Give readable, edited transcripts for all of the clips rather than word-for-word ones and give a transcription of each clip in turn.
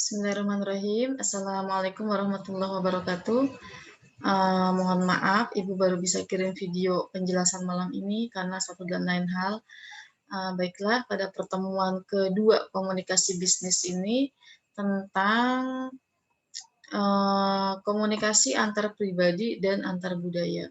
Bismillahirrahmanirrahim. Assalamualaikum warahmatullahi wabarakatuh. Mohon maaf, Ibu baru bisa kirim video penjelasan malam ini karena satu dan lain hal. Baiklah, pada pertemuan kedua komunikasi bisnis ini tentang komunikasi antar pribadi dan antar budaya.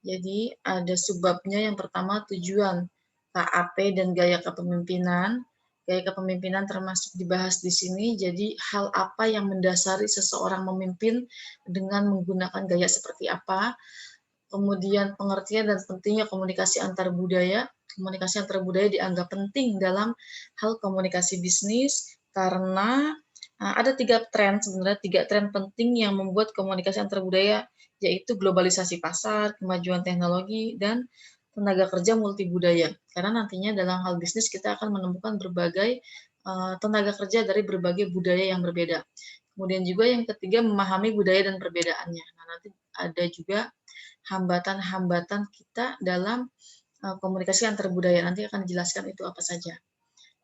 Jadi ada subbabnya. Yang pertama, tujuan KAP dan gaya kepemimpinan. Gaya kepemimpinan termasuk dibahas di sini. Jadi hal apa yang mendasari seseorang memimpin dengan menggunakan gaya seperti apa. Kemudian pengertian dan pentingnya komunikasi antar budaya. Komunikasi antar budaya dianggap penting dalam hal komunikasi bisnis karena ada tiga tren penting yang membuat komunikasi antar budaya, yaitu globalisasi pasar, kemajuan teknologi, dan tenaga kerja multibudaya. Karena nantinya dalam hal bisnis kita akan menemukan berbagai tenaga kerja dari berbagai budaya yang berbeda. Kemudian juga yang ketiga, memahami budaya dan perbedaannya. Nah, nanti ada juga hambatan-hambatan kita dalam komunikasi antar budaya. Nanti akan dijelaskan itu apa saja.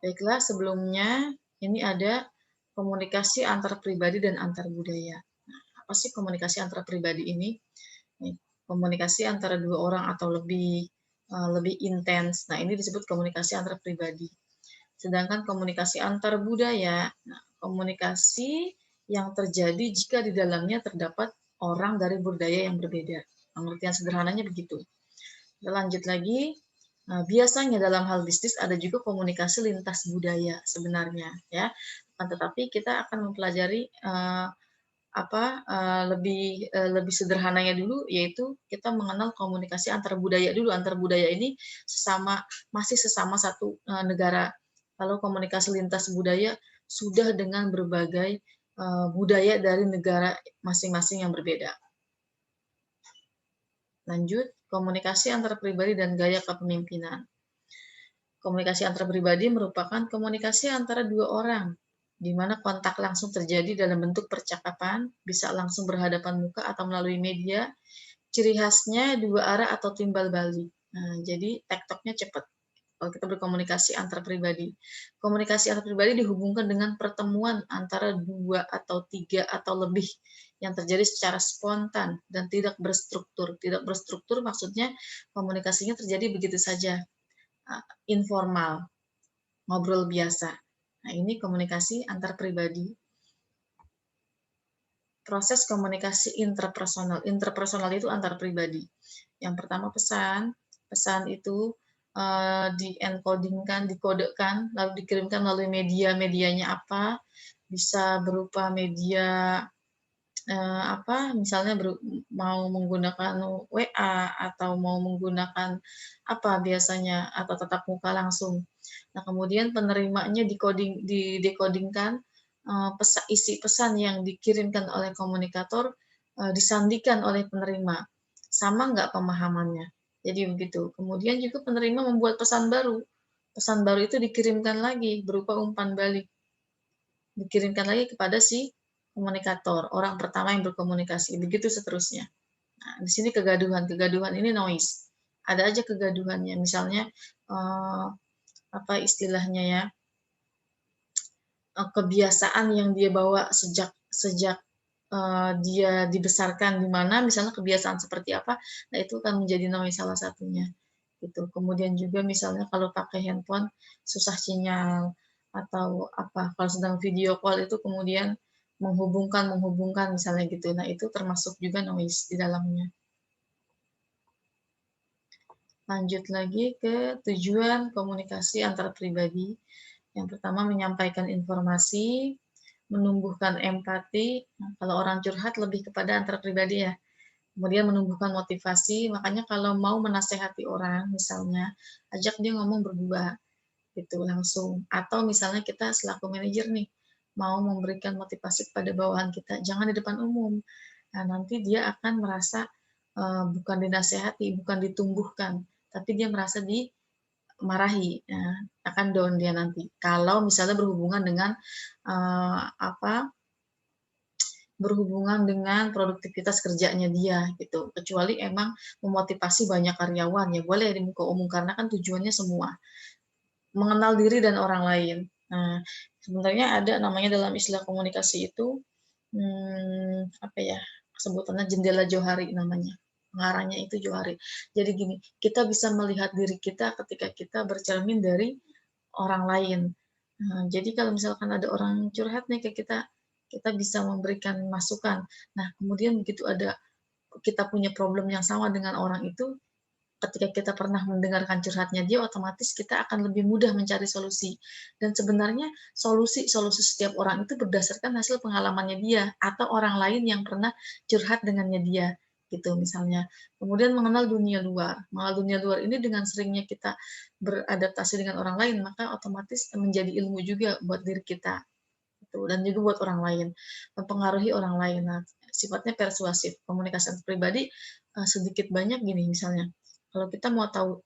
Baiklah, sebelumnya ini ada komunikasi antar pribadi dan antar budaya. Nah, apa sih komunikasi antar pribadi ini? Komunikasi antara dua orang atau lebih intens. Nah, ini disebut komunikasi antar pribadi. Sedangkan komunikasi antar budaya, nah, komunikasi yang terjadi jika di dalamnya terdapat orang dari budaya yang berbeda. Pengertian sederhananya begitu. Kita lanjut lagi. Nah, biasanya dalam hal bisnis ada juga komunikasi lintas budaya sebenarnya, ya. Tetapi kita akan mempelajari lebih sederhananya dulu, yaitu kita mengenal komunikasi antar budaya dulu. Antar budaya ini masih sesama satu negara. Kalau komunikasi lintas budaya sudah dengan berbagai budaya dari negara masing-masing yang berbeda. Lanjut, komunikasi antar pribadi dan gaya kepemimpinan. Komunikasi antar pribadi merupakan komunikasi antara dua orang, di mana kontak langsung terjadi dalam bentuk percakapan, bisa langsung berhadapan muka atau melalui media. Ciri khasnya dua arah atau timbal balik. Nah, jadi tektoknya cepat kalau kita berkomunikasi antar pribadi. Komunikasi antar pribadi dihubungkan dengan pertemuan antara dua atau tiga atau lebih yang terjadi secara spontan dan tidak berstruktur. Tidak berstruktur maksudnya komunikasinya terjadi begitu saja, informal, ngobrol biasa. Nah, ini komunikasi antar pribadi. Proses komunikasi interpersonal. Interpersonal itu antar pribadi. Yang pertama pesan. Pesan itu di-encodingkan, dikodekan, lalu dikirimkan melalui media-medianya apa. Bisa berupa media misalnya mau menggunakan WA atau mau menggunakan apa biasanya, atau tatap muka langsung. Nah, kemudian penerimanya didekodingkan, isi pesan yang dikirimkan oleh komunikator disandikan oleh penerima. Sama nggak pemahamannya? Jadi begitu. Kemudian juga penerima membuat pesan baru. Pesan baru itu dikirimkan lagi berupa umpan balik. Dikirimkan lagi kepada si komunikator, orang pertama yang berkomunikasi. Begitu seterusnya. Nah, di sini kegaduhan. Kegaduhan ini noise. Ada aja kegaduhannya. Misalnya apa istilahnya ya? Kebiasaan yang dia bawa sejak dia dibesarkan di mana, misalnya kebiasaan seperti apa, nah itu akan menjadi noise salah satunya. Gitu. Kemudian juga misalnya kalau pakai handphone susah sinyal atau apa, kalau sedang video call itu kemudian menghubungkan misalnya gitu. Nah, itu termasuk juga noise di dalamnya. Lanjut lagi ke tujuan komunikasi antar pribadi. Yang pertama, menyampaikan informasi, menumbuhkan empati. Nah, kalau orang curhat lebih kepada antar pribadi ya. Kemudian menumbuhkan motivasi, makanya kalau mau menasehati orang misalnya, ajak dia ngomong berdua gitu langsung. Atau misalnya kita selaku manajer nih, mau memberikan motivasi kepada bawahan kita, jangan di depan umum. Nah, nanti dia akan merasa bukan dinasehati, bukan ditumbuhkan, tapi dia merasa dimarahi. Nah, akan down dia nanti. Kalau misalnya berhubungan dengan berhubungan dengan produktivitas kerjanya dia gitu. Kecuali emang memotivasi banyak karyawan ya boleh di muka umum karena kan tujuannya semua mengenal diri dan orang lain. Nah, Sebenarnya ada namanya dalam istilah komunikasi itu, apa ya, sebutannya jendela johari namanya, pengarahnya itu johari. Jadi gini, kita bisa melihat diri kita ketika kita bercermin dari orang lain. Jadi kalau misalkan ada orang curhat nih ke kita, kita bisa memberikan masukan. Nah, kemudian begitu kita punya problem yang sama dengan orang itu, ketika kita pernah mendengarkan curhatnya dia, otomatis kita akan lebih mudah mencari solusi. Dan sebenarnya solusi setiap orang itu berdasarkan hasil pengalamannya dia atau orang lain yang pernah curhat dengannya dia, gitu misalnya. Kemudian mengenal dunia luar. Mengenal dunia luar ini dengan seringnya kita beradaptasi dengan orang lain, maka otomatis menjadi ilmu juga buat diri kita, gitu, dan juga buat orang lain, mempengaruhi orang lain. Nah, sifatnya persuasif. Komunikasi antar pribadi, sedikit banyak gini misalnya, kalau kita mau tahu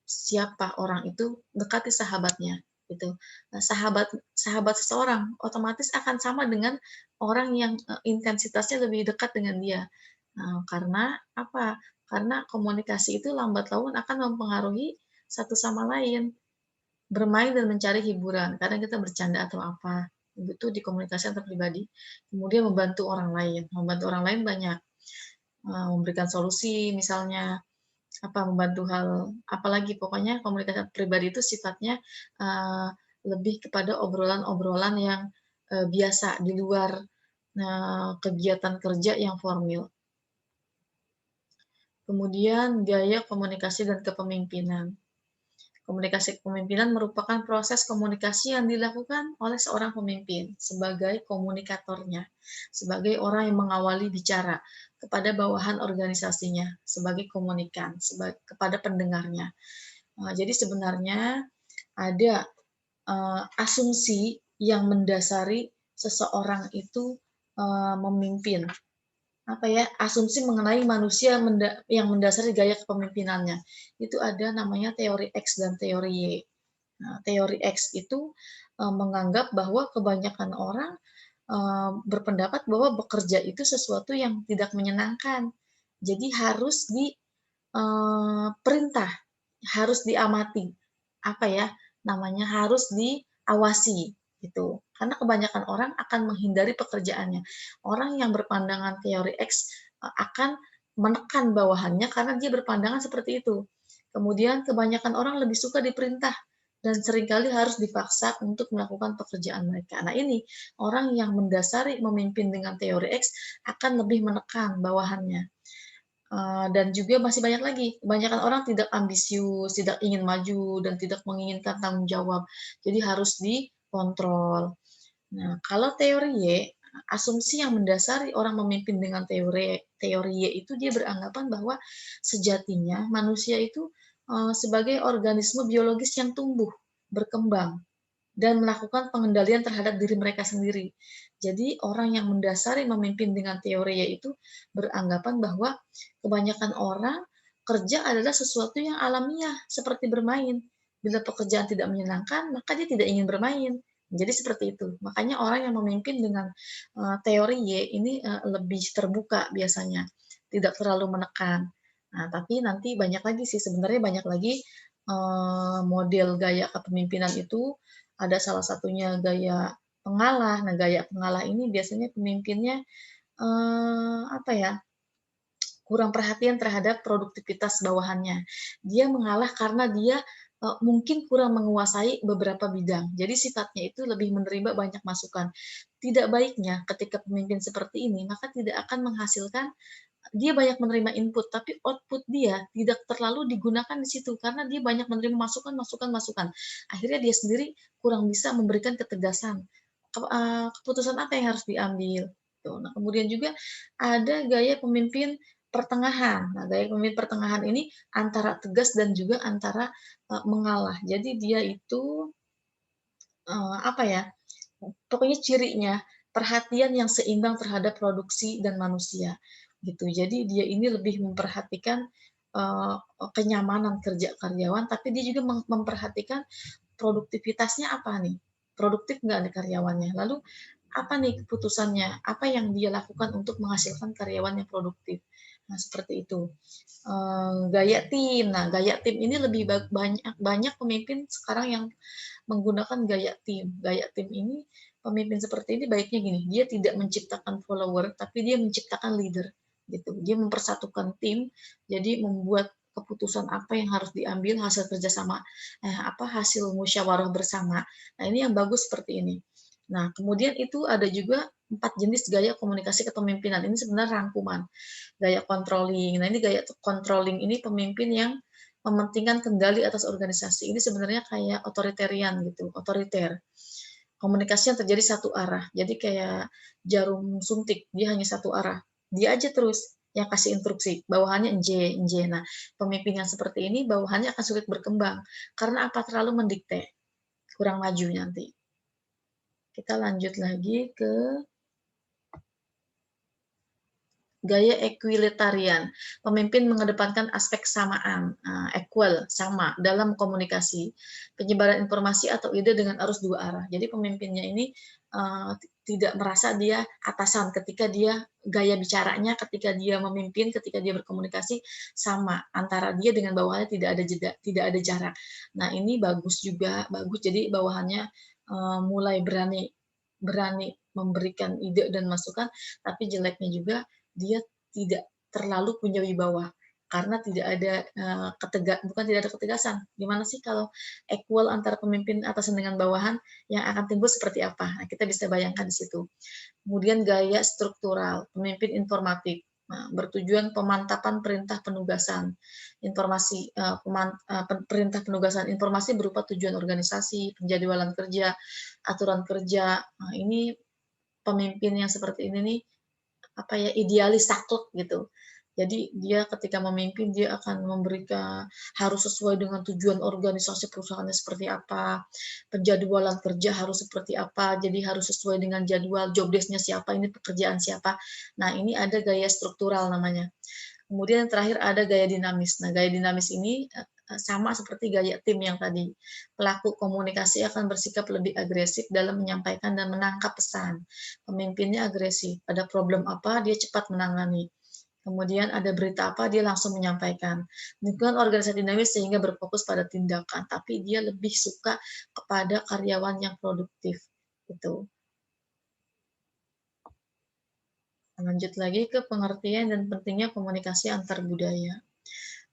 siapa orang itu, dekati sahabatnya, gitu. Nah, sahabat sahabat seseorang otomatis akan sama dengan orang yang, intensitasnya lebih dekat dengan dia. Karena apa? Karena komunikasi itu lambat laun akan mempengaruhi satu sama lain. Bermain dan mencari hiburan, kadang kita bercanda atau apa, itu di komunikasi antar pribadi. Kemudian membantu orang lain banyak, memberikan solusi misalnya, membantu hal apalagi pokoknya komunikasi antar pribadi itu sifatnya, eee, lebih kepada obrolan-obrolan yang, biasa di luar, kegiatan kerja yang formal. Kemudian gaya komunikasi dan kepemimpinan. Komunikasi kepemimpinan merupakan proses komunikasi yang dilakukan oleh seorang pemimpin sebagai komunikatornya, sebagai orang yang mengawali bicara kepada bawahan organisasinya, sebagai komunikan, kepada pendengarnya. Jadi sebenarnya ada asumsi yang mendasari seseorang itu memimpin, asumsi mengenai manusia yang mendasari gaya kepemimpinannya. Itu ada namanya teori X dan teori Y. Nah, teori X itu menganggap bahwa kebanyakan orang berpendapat bahwa bekerja itu sesuatu yang tidak menyenangkan. Jadi harus perintah, harus diamati, harus diawasi gitu. Karena kebanyakan orang akan menghindari pekerjaannya. Orang yang berpandangan teori X akan menekan bawahannya karena dia berpandangan seperti itu. Kemudian kebanyakan orang lebih suka diperintah dan seringkali harus dipaksa untuk melakukan pekerjaan mereka. Nah, ini orang yang mendasari memimpin dengan teori X akan lebih menekan bawahannya. Dan juga masih banyak lagi, kebanyakan orang tidak ambisius, tidak ingin maju, dan tidak menginginkan tanggung jawab. Jadi harus dikontrol. Nah, kalau teori Y, asumsi yang mendasari orang memimpin dengan teori teori Y itu dia beranggapan bahwa sejatinya manusia itu sebagai organisme biologis yang tumbuh, berkembang, dan melakukan pengendalian terhadap diri mereka sendiri. Jadi orang yang mendasari memimpin dengan teori yaitu beranggapan bahwa kebanyakan orang kerja adalah sesuatu yang alamiah seperti bermain. Bila pekerjaan tidak menyenangkan, maka dia tidak ingin bermain. Jadi seperti itu. Makanya orang yang memimpin dengan teori Y ini lebih terbuka biasanya, tidak terlalu menekan. Nah, tapi nanti banyak lagi sih sebenarnya banyak lagi model gaya kepemimpinan itu ada salah satunya gaya pengalah. Nah, gaya pengalah ini biasanya pemimpinnya, apa ya, kurang perhatian terhadap produktivitas bawahannya. Dia mengalah karena dia, mungkin kurang menguasai beberapa bidang. Jadi sifatnya itu lebih menerima banyak masukan. Tidak baiknya ketika pemimpin seperti ini, maka tidak akan menghasilkan dia banyak menerima input, tapi output dia tidak terlalu digunakan di situ, karena dia banyak menerima masukan masukan masukan. Akhirnya dia sendiri kurang bisa memberikan ketegasan, keputusan apa yang harus diambil, gitu. Nah, kemudian juga ada gaya pemimpin pertengahan. Nah, gaya pemimpin pertengahan ini antara tegas dan juga antara, mengalah. Jadi dia itu, eee, apa ya, pokoknya cirinya, perhatian yang seimbang terhadap produksi dan manusia, gitu. Jadi dia ini lebih memperhatikan, eee, kenyamanan kerja karyawan, tapi dia juga memperhatikan produktivitasnya apa nih, produktif nggak nih karyawannya, lalu apa nih keputusannya, apa yang dia lakukan untuk menghasilkan karyawan yang produktif. Nah, seperti itu. Gaya tim. Nah, gaya tim ini lebih banyak banyak pemimpin sekarang yang menggunakan gaya tim. Gaya tim ini, pemimpin seperti ini baiknya gini, dia tidak menciptakan follower, tapi dia menciptakan leader, gitu. Dia mempersatukan tim, jadi membuat keputusan apa yang harus diambil hasil kerjasama, hasil musyawarah bersama. Nah, ini yang bagus seperti ini. Nah, kemudian itu ada juga 4 jenis gaya komunikasi kepemimpinan. Ini sebenarnya rangkuman. Gaya controlling. Nah, ini gaya controlling ini pemimpin yang mementingkan kendali atas organisasi. Ini sebenarnya kayak otoritarian gitu, otoriter. Komunikasi yang terjadi satu arah. Jadi kayak jarum suntik, dia hanya satu arah. Dia aja terus yang kasih instruksi, bawahannya enje, enje. Nah, pemimpin yang seperti ini bawahannya akan sulit berkembang karena apa? Terlalu mendikte, kurang maju nanti. Kita lanjut lagi ke gaya equalitarian. Pemimpin mengedepankan aspek kesamaan, equal, sama, dalam komunikasi, penyebaran informasi atau ide dengan arus dua arah. Jadi pemimpinnya ini tidak merasa dia atasan ketika dia gaya bicaranya, ketika dia memimpin, ketika dia berkomunikasi sama antara dia dengan bawahannya, tidak ada jeda, tidak ada jarak. Nah, ini bagus juga, bagus. Jadi bawahannya mulai berani memberikan ide dan masukan, tapi jeleknya juga dia tidak terlalu punya wibawa karena tidak ada bukan tidak ada ketegasan. Gimana sih kalau equal antara pemimpin atasan dengan bawahan yang akan timbul seperti apa? Nah, kita bisa bayangkan di situ. Kemudian gaya struktural, pemimpin informatif. Nah, bertujuan pemantapan perintah penugasan, informasi perintah penugasan informasi berupa tujuan organisasi, penjadwalan kerja, aturan kerja. Nah, ini pemimpin yang seperti ini nih idealis saklek gitu. Jadi dia ketika memimpin dia akan memberikan harus sesuai dengan tujuan organisasi perusahaannya seperti apa, penjadwalan kerja harus seperti apa, jadi harus sesuai dengan jadwal, job desk-nya siapa, ini pekerjaan siapa. Nah, ini ada gaya struktural namanya. Kemudian yang terakhir ada gaya dinamis. Nah, gaya dinamis ini sama seperti gaya tim yang tadi. Pelaku komunikasi akan bersikap lebih agresif dalam menyampaikan dan menangkap pesan. Pemimpinnya agresif. Ada problem apa, dia cepat menangani. Kemudian ada berita apa, dia langsung menyampaikan. Lingkungan organisasi dinamis sehingga berfokus pada tindakan, tapi dia lebih suka kepada karyawan yang produktif. Gitu. Lanjut lagi ke pengertian dan pentingnya komunikasi antar budaya.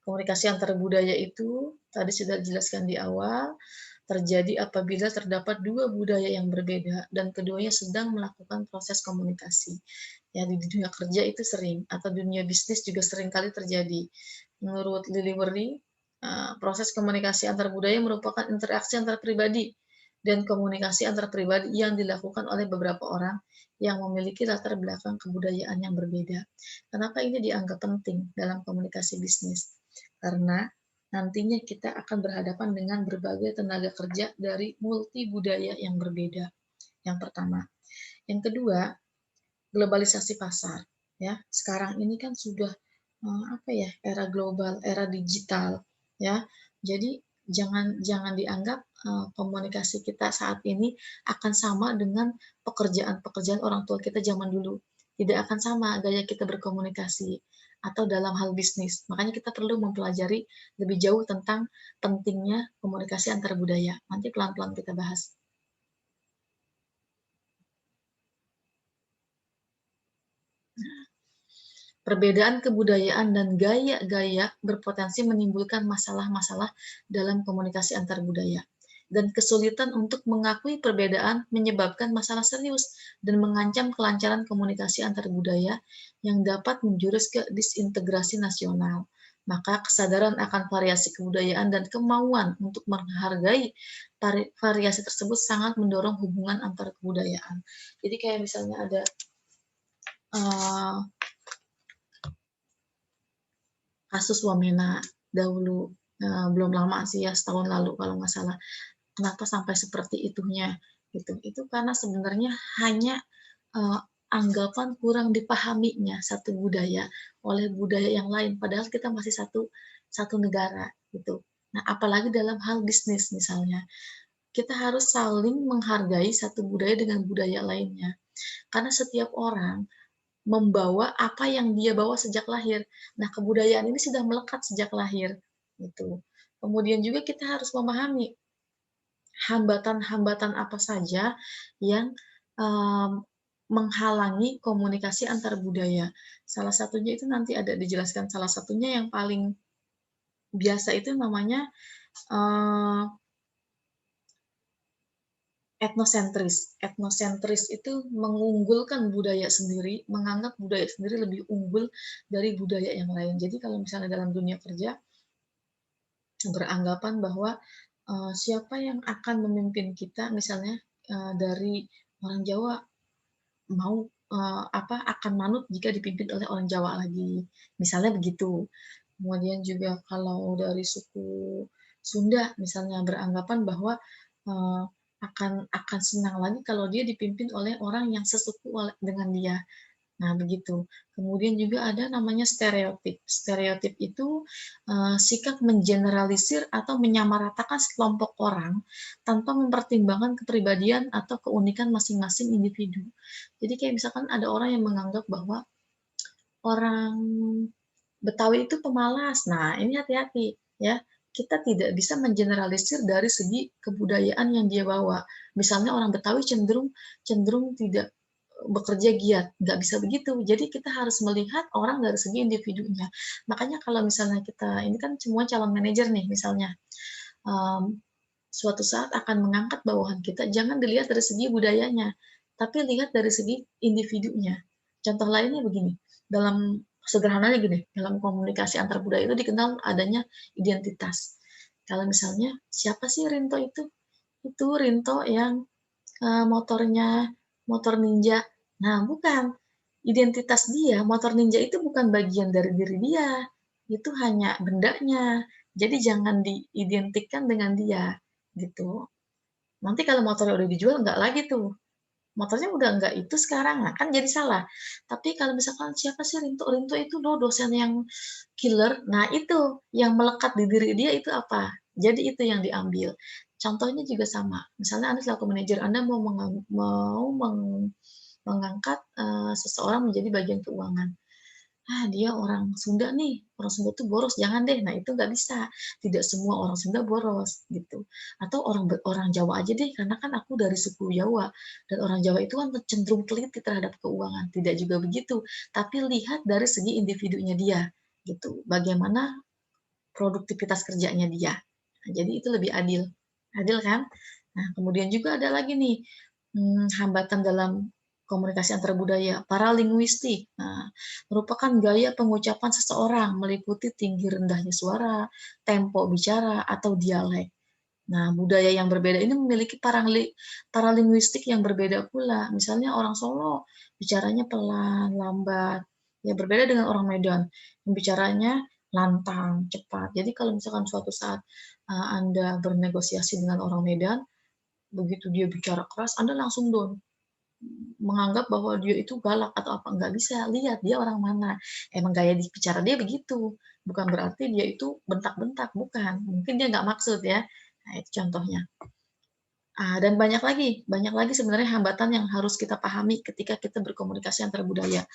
Komunikasi antar budaya itu tadi sudah dijelaskan di awal, terjadi apabila terdapat dua budaya yang berbeda dan keduanya sedang melakukan proses komunikasi. Ya, di dunia kerja itu sering, atau dunia bisnis juga sering kali terjadi. Menurut Lily Werdy, proses komunikasi antar budaya merupakan interaksi antar pribadi dan komunikasi antar pribadi yang dilakukan oleh beberapa orang yang memiliki latar belakang kebudayaan yang berbeda. Kenapa ini dianggap penting dalam komunikasi bisnis? Karena nantinya kita akan berhadapan dengan berbagai tenaga kerja dari multi budaya yang berbeda. Yang pertama. Yang kedua, globalisasi pasar. Ya, sekarang ini kan sudah era global, era digital. Ya, jadi jangan dianggap komunikasi kita saat ini akan sama dengan pekerjaan-pekerjaan orang tua kita zaman dulu. Tidak akan sama gaya kita berkomunikasi atau dalam hal bisnis. Makanya kita perlu mempelajari lebih jauh tentang pentingnya komunikasi antar budaya. Nanti pelan-pelan kita bahas. Perbedaan kebudayaan dan gaya-gaya berpotensi menimbulkan masalah-masalah dalam komunikasi antar budaya. Dan kesulitan untuk mengakui perbedaan menyebabkan masalah serius dan mengancam kelancaran komunikasi antar budaya yang dapat menjurus ke disintegrasi nasional. Maka kesadaran akan variasi kebudayaan dan kemauan untuk menghargai variasi tersebut sangat mendorong hubungan antar kebudayaan. Jadi kayak misalnya ada kasus Wamena dahulu, belum lama sih ya, setahun lalu kalau nggak salah. Kenapa sampai seperti itunya gitu? Itu karena sebenarnya hanya anggapan kurang dipahaminya satu budaya oleh budaya yang lain, padahal kita masih satu negara gitu. Nah, apalagi dalam hal bisnis misalnya, kita harus saling menghargai satu budaya dengan budaya lainnya. Karena setiap orang membawa apa yang dia bawa sejak lahir. Nah, kebudayaan ini sudah melekat sejak lahir gitu. Kemudian juga kita harus memahami hambatan-hambatan apa saja yang, mmm, menghalangi komunikasi antar budaya. Salah satunya itu nanti ada dijelaskan, salah satunya yang paling biasa itu namanya, eee, etnosentris. Etnosentris itu mengunggulkan budaya sendiri, menganggap budaya sendiri lebih unggul dari budaya yang lain. Jadi kalau misalnya dalam dunia kerja, beranggapan bahwa, siapa yang akan memimpin kita misalnya, dari orang Jawa mau, akan manut jika dipimpin oleh orang Jawa lagi, misalnya begitu. Kemudian juga kalau dari suku Sunda misalnya beranggapan bahwa, eee, akan senang lagi kalau dia dipimpin oleh orang yang sesuku dengan dia. Nah, begitu. Kemudian juga ada namanya stereotip. Stereotip itu, sikap mengeneralisir atau menyamaratakan sekelompok orang tanpa mempertimbangkan kepribadian atau keunikan masing-masing individu. Jadi kayak misalkan ada orang yang menganggap bahwa orang Betawi itu pemalas. Nah, ini hati-hati ya. Kita tidak bisa mengeneralisir dari segi kebudayaan yang dia bawa. Misalnya orang Betawi cenderung cenderung tidak bekerja giat, nggak bisa begitu. Jadi kita harus melihat orang dari segi individunya. Makanya kalau misalnya kita ini kan semua calon manajer nih misalnya, mmm, suatu saat akan mengangkat bawahan kita, jangan dilihat dari segi budayanya, tapi lihat dari segi individunya. Contoh lainnya begini, dalam sederhananya gini, dalam komunikasi antar budaya itu dikenal adanya identitas. Kalau misalnya, "Siapa sih Rinto itu?" "Itu Rinto yang motornya motor ninja." Nah, bukan. Identitas dia, motor ninja itu bukan bagian dari diri dia, itu hanya bendanya. Jadi jangan diidentikan dengan dia, gitu. Nanti kalau motornya udah dijual, nggak lagi tuh, motornya udah nggak itu sekarang, nah kan jadi salah. Tapi kalau misalkan, "Siapa sih Rinto?" "Rinto itu loh dosen yang killer." Nah itu, yang melekat di diri dia itu apa? Jadi itu yang diambil. Contohnya juga sama, misalnya Anda selaku manajer, Anda mengangkat, seseorang menjadi bagian keuangan. "Ah, dia orang Sunda nih, orang Sunda tuh boros, jangan deh." Nah, itu nggak bisa. Tidak semua orang Sunda boros, gitu. Atau orang Jawa aja deh, karena kan aku dari suku Jawa, dan orang Jawa itu kan cenderung teliti terhadap keuangan. Tidak juga begitu, tapi lihat dari segi individunya dia, gitu. Bagaimana produktivitas kerjanya dia. Nah, jadi itu lebih adil. Adil kan? Nah, kemudian juga ada lagi nih, hambatan dalam komunikasi antar budaya, paralinguistik. Nah, merupakan gaya pengucapan seseorang meliputi tinggi rendahnya suara, tempo bicara, atau dialek. Nah, budaya yang berbeda ini memiliki paralinguistik yang berbeda pula. Misalnya orang Solo bicaranya pelan, lambat, ya berbeda dengan orang Medan yang bicaranya lantang, cepat. Jadi kalau misalkan suatu saat, Anda bernegosiasi dengan orang Medan, begitu dia bicara keras, Anda langsung down, menganggap bahwa dia itu galak atau apa, nggak bisa, lihat dia orang mana. Emang gaya bicara dia begitu, bukan berarti dia itu bentak-bentak, bukan. Mungkin dia nggak maksud ya. Nah, itu contohnya. Dan banyak lagi sebenarnya hambatan yang harus kita pahami ketika kita berkomunikasi antar budaya.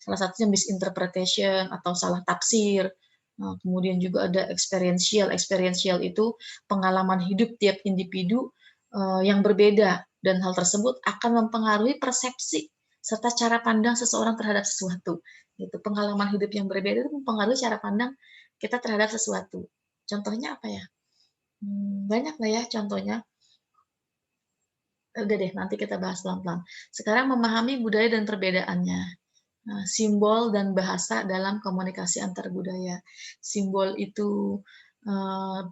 Salah satunya misinterpretation atau salah tafsir. Kemudian juga ada experiential. Experiential itu pengalaman hidup tiap individu yang berbeda, dan hal tersebut akan mempengaruhi persepsi serta cara pandang seseorang terhadap sesuatu. Gitu. Pengalaman hidup yang berbeda itu mempengaruhi cara pandang kita terhadap sesuatu. Contohnya apa ya? Banyak lah ya contohnya. Udah deh, nanti kita bahas pelan-pelan. Sekarang memahami budaya dan perbedaannya. Nah, simbol dan bahasa dalam komunikasi antar budaya. Simbol itu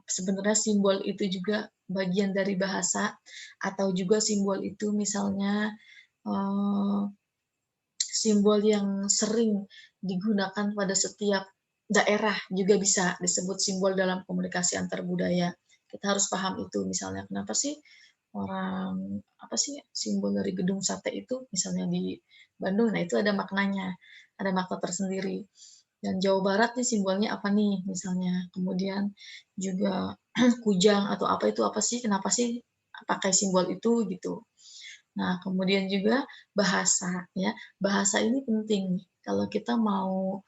sebenarnya simbol itu juga bagian dari bahasa, atau juga simbol itu misalnya eh, simbol yang sering digunakan pada setiap daerah juga bisa disebut simbol dalam komunikasi antar budaya. Kita harus paham itu. Misalnya kenapa sih orang apa sih simbol dari gedung sate itu misalnya di Bandung, nah itu ada maknanya, ada makna tersendiri. Dan Jawa Barat nih simbolnya apa nih misalnya. Kemudian juga kujang atau apa itu apa sih, kenapa sih pakai simbol itu gitu. Nah, kemudian juga bahasa ya. Bahasa ini penting kalau kita mau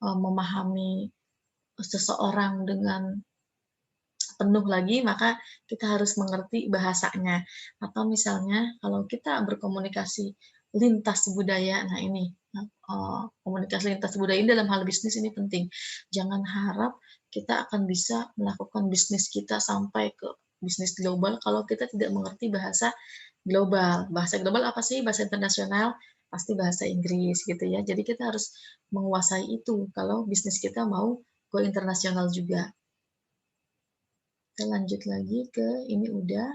memahami seseorang dengan penuh lagi, maka kita harus mengerti bahasanya. Atau misalnya kalau kita berkomunikasi lintas budaya, nah ini, komunikasi lintas budaya ini dalam hal bisnis ini penting. Jangan harap kita akan bisa melakukan bisnis kita sampai ke bisnis global kalau kita tidak mengerti bahasa global. Bahasa global apa sih? Bahasa internasional, pasti bahasa Inggris gitu ya. Jadi kita harus menguasai itu kalau bisnis kita mau go internasional juga. Kita lanjut lagi ke ini udah.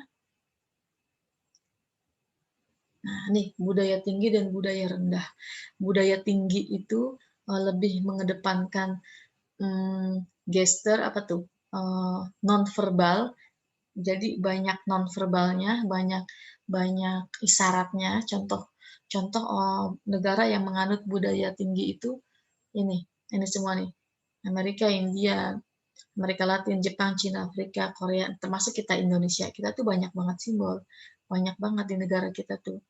Nah, nih budaya tinggi dan budaya rendah. Budaya tinggi itu lebih mengedepankan gesture apa tuh? Non-verbal. Jadi banyak non-verbalnya, banyak banyak isyaratnya. Contoh negara yang menganut budaya tinggi itu ini semua nih. Amerika, India, Amerika Latin, Jepang, Cina, Afrika, Korea, termasuk kita Indonesia. Kita tuh banyak banget simbol, banyak banget di negara kita tuh.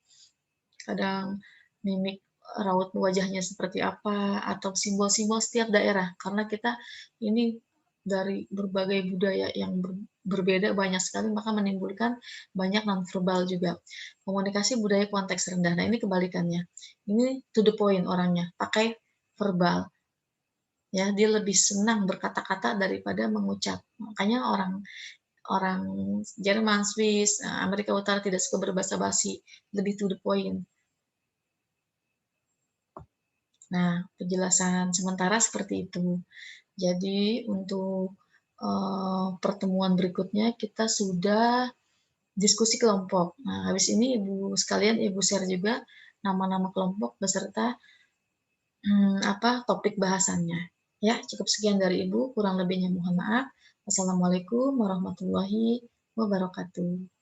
Kadang mimik raut wajahnya seperti apa, atau simbol-simbol setiap daerah. Karena kita ini dari berbagai budaya yang berbeda banyak sekali, maka menimbulkan banyak nonverbal juga. Komunikasi budaya konteks rendah. Nah, ini kebalikannya. Ini to the point orangnya, pakai verbal. Ya, dia lebih senang berkata-kata daripada mengucap. Makanya orang orang Jerman, Swiss, Amerika Utara tidak suka berbasa-basi, lebih to the point. Nah, penjelasan sementara seperti itu. Jadi untuk pertemuan berikutnya kita sudah diskusi kelompok. Nah, habis ini Ibu sekalian, Ibu share juga nama-nama kelompok beserta topik bahasannya. Ya, cukup sekian dari Ibu, kurang lebihnya mohon maaf. Wassalamualaikum warahmatullahi wabarakatuh.